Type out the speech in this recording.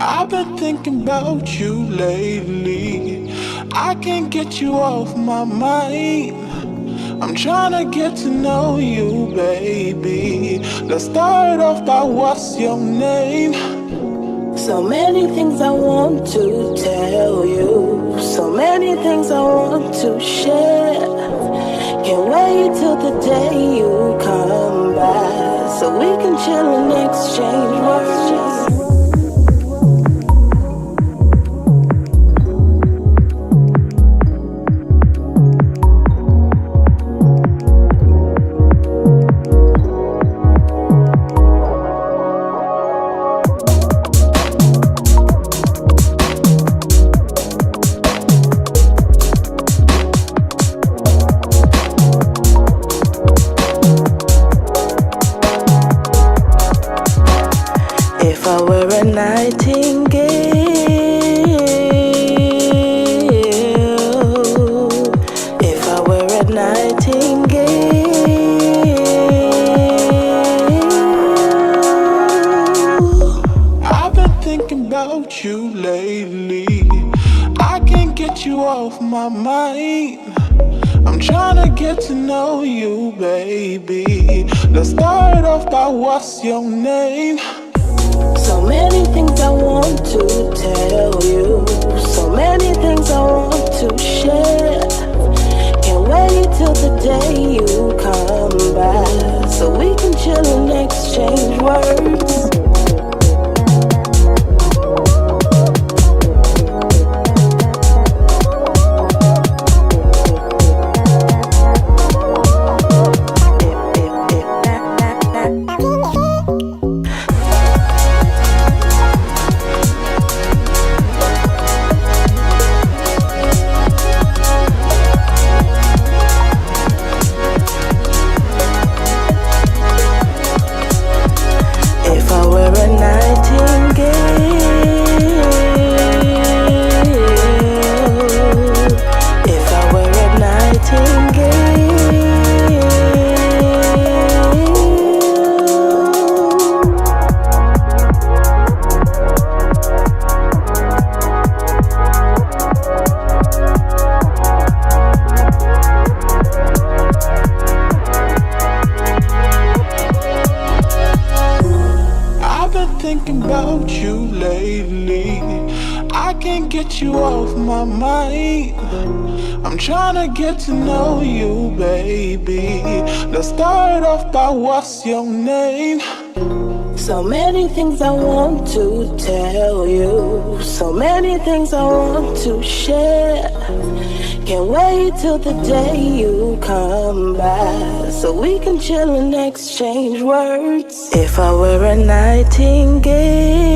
I've been thinking about you lately. I can't get you off my mind. I'm trying to get to know you, baby. Let's start off by what's your name? So many things I want to tell you, so many things I want to share. Can't wait till the day you come back, so we can chill and exchange words. If I were a nightingale, if I were a nightingale, I've been thinking about you lately. I can't get you off my mind. I'm trying to get to know you, baby. Let's start off by what's your name? so many things I want to tell you, so many things I want to share. Can't wait till the day you come back, so we can chill and exchange words. If I were a nightingale, if I were a nightingale, I've been thinking about you lately. I can't get you off my mind. I'm trying to get to know you, baby. Let's start off by what's your name? so many things I want to tell you, so many things I want to share. Can't wait till the day you come back, so we can chill and exchange words. If I were a nightingale,